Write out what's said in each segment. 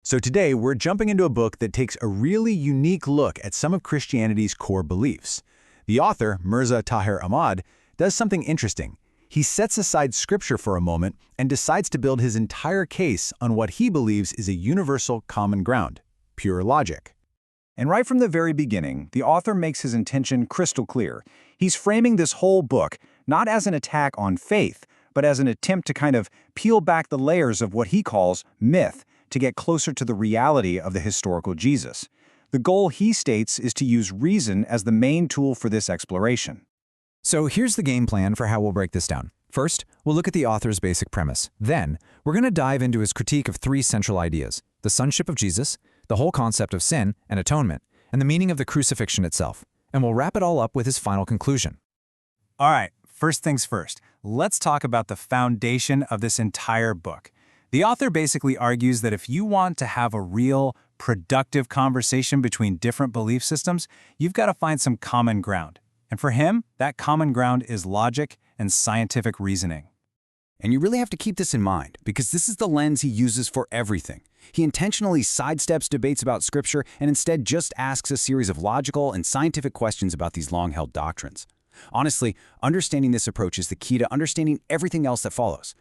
So today, we're jumping into a book that takes a really unique look at some of Christianity's core beliefs. The author, Mirza Tahir Ahmad, does something interesting. He sets aside scripture for a moment and decides to build his entire case on what he believes is a universal common ground: pure logic. And right from the very beginning, the author makes his intention crystal clear. He's framing this whole book not as an attack on faith, but as an attempt to kind of peel back the layers of what he calls myth to get closer to the reality of the historical Jesus. The goal, he states, is to use reason as the main tool for this exploration. So here's the game plan for how we'll break this down. First, we'll look at the author's basic premise. Then, we're going to dive into his critique of three central ideas: the sonship of Jesus, the whole concept of sin and atonement, and the meaning of the crucifixion itself. And we'll wrap it all up with his final conclusion. All right, first things first. Let's talk about the foundation of this entire book. The author basically argues that if you want to have a real, productive conversation between different belief systems, you've got to find some common ground. And for him, that common ground is logic and scientific reasoning. And you really have to keep this in mind, because this is the lens he uses for everything. He intentionally sidesteps debates about Scripture and instead just asks a series of logical and scientific questions about these long-held doctrines. Honestly, understanding this approach is the key to understanding everything else that follows.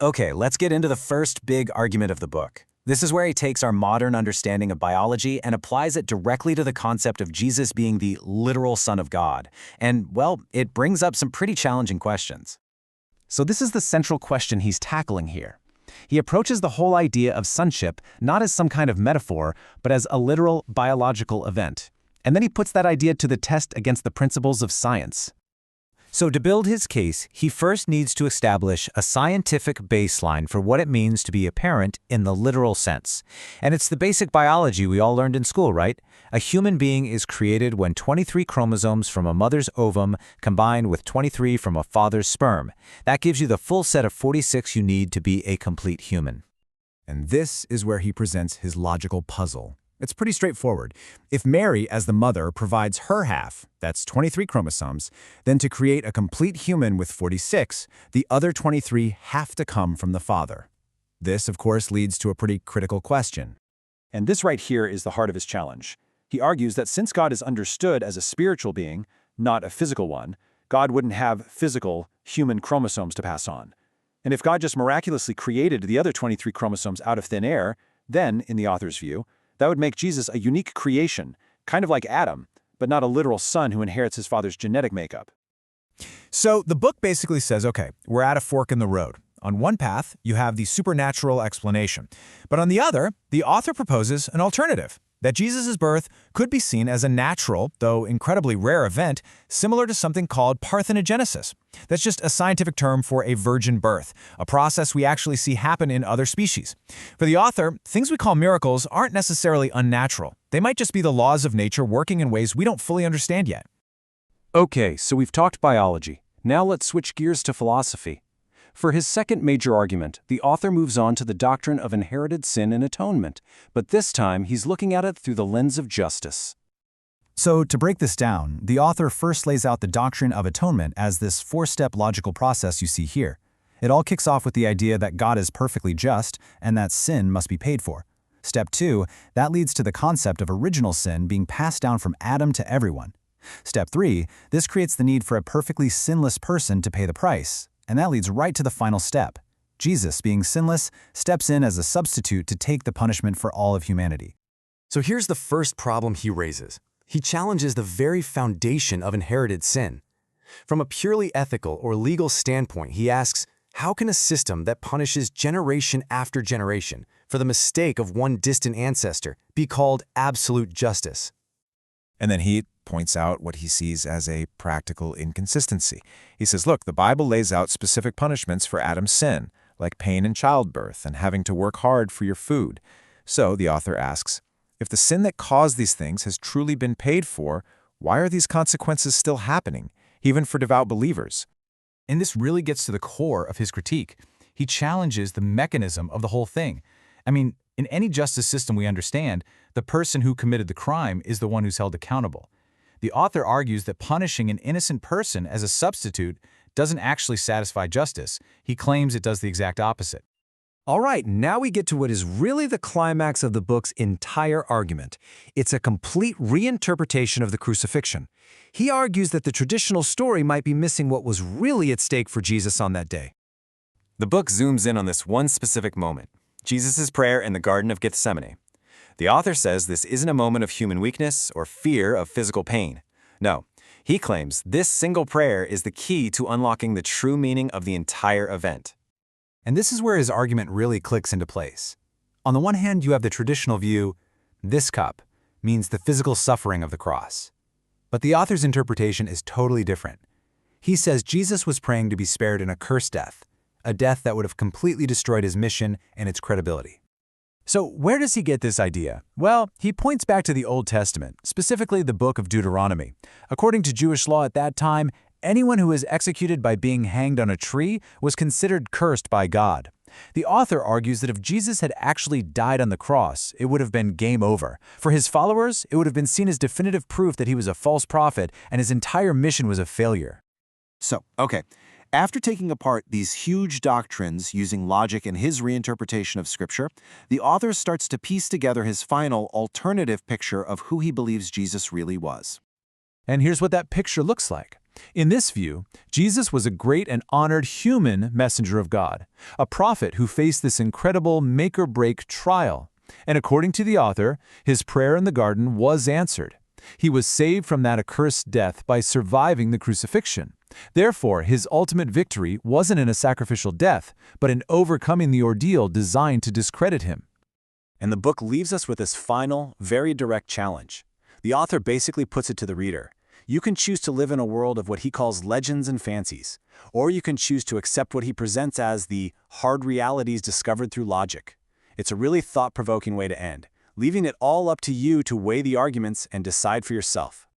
Okay, let's get into the first big argument of the book. This is where he takes our modern understanding of biology and applies it directly to the concept of Jesus being the literal Son of God. And, well, it brings up some pretty challenging questions. So this is the central question he's tackling here. He approaches the whole idea of sonship not as some kind of metaphor, but as a literal biological event. And then he puts that idea to the test against the principles of science. So to build his case, he first needs to establish a scientific baseline for what it means to be a parent in the literal sense. And it's the basic biology we all learned in school, right? A human being is created when 23 chromosomes from a mother's ovum combine with 23 from a father's sperm. That gives you the full set of 46 you need to be a complete human. And this is where he presents his logical puzzle. It's pretty straightforward. If Mary, as the mother, provides her half, that's 23 chromosomes, then to create a complete human with 46, the other 23 have to come from the father. This, of course, leads to a pretty critical question. And this right here is the heart of his challenge. He argues that since God is understood as a spiritual being, not a physical one, God wouldn't have physical, human chromosomes to pass on. And if God just miraculously created the other 23 chromosomes out of thin air, then, in the author's view, that would make Jesus a unique creation, kind of like Adam, but not a literal son who inherits his father's genetic makeup. So the book basically says, okay, we're at a fork in the road. On one path, you have the supernatural explanation. But on the other, the author proposes an alternative, that Jesus' birth could be seen as a natural, though incredibly rare event, similar to something called parthenogenesis. That's just a scientific term for a virgin birth, a process we actually see happen in other species. For the author, things we call miracles aren't necessarily unnatural. They might just be the laws of nature working in ways we don't fully understand yet. Okay, so we've talked biology. Now let's switch gears to philosophy. For his second major argument, the author moves on to the doctrine of inherited sin and atonement, but this time he's looking at it through the lens of justice. So to break this down, the author first lays out the doctrine of atonement as this four-step logical process you see here. It all kicks off with the idea that God is perfectly just and that sin must be paid for. Step 2, that leads to the concept of original sin being passed down from Adam to everyone. Step 3, this creates the need for a perfectly sinless person to pay the price. And that leads right to the final step. Jesus, being sinless, steps in as a substitute to take the punishment for all of humanity. So here's the first problem he raises. He challenges the very foundation of inherited sin. From a purely ethical or legal standpoint, he asks, how can a system that punishes generation after generation for the mistake of one distant ancestor be called absolute justice? And then he points out what he sees as a practical inconsistency. He says, look, the Bible lays out specific punishments for Adam's sin, like pain in childbirth and having to work hard for your food. So, the author asks, if the sin that caused these things has truly been paid for, why are these consequences still happening, even for devout believers? And this really gets to the core of his critique. He challenges the mechanism of the whole thing. I mean, in any justice system we understand, the person who committed the crime is the one who's held accountable. The author argues that punishing an innocent person as a substitute doesn't actually satisfy justice. He claims it does the exact opposite. All right, now we get to what is really the climax of the book's entire argument. It's a complete reinterpretation of the crucifixion. He argues that the traditional story might be missing what was really at stake for Jesus on that day. The book zooms in on this one specific moment, Jesus' prayer in the Garden of Gethsemane. The author says this isn't a moment of human weakness or fear of physical pain. No, he claims this single prayer is the key to unlocking the true meaning of the entire event. And this is where his argument really clicks into place. On the one hand, you have the traditional view, this cup means the physical suffering of the cross. But the author's interpretation is totally different. He says Jesus was praying to be spared an accursed death, a death that would have completely destroyed his mission and its credibility. So where does he get this idea? Well, he points back to the Old Testament, specifically the book of Deuteronomy. According to Jewish law at that time, anyone who was executed by being hanged on a tree was considered cursed by God. The author argues that if Jesus had actually died on the cross, it would have been game over. For his followers, it would have been seen as definitive proof that he was a false prophet and his entire mission was a failure. So, okay, after taking apart these huge doctrines using logic and his reinterpretation of Scripture, the author starts to piece together his final alternative picture of who he believes Jesus really was. And here's what that picture looks like. In this view, Jesus was a great and honored human messenger of God, a prophet who faced this incredible make-or-break trial. And according to the author, his prayer in the garden was answered. He was saved from that accursed death by surviving the crucifixion. Therefore, his ultimate victory wasn't in a sacrificial death, but in overcoming the ordeal designed to discredit him. And the book leaves us with this final, very direct challenge. The author basically puts it to the reader. You can choose to live in a world of what he calls legends and fancies, or you can choose to accept what he presents as the hard realities discovered through logic. It's a really thought-provoking way to end, leaving it all up to you to weigh the arguments and decide for yourself.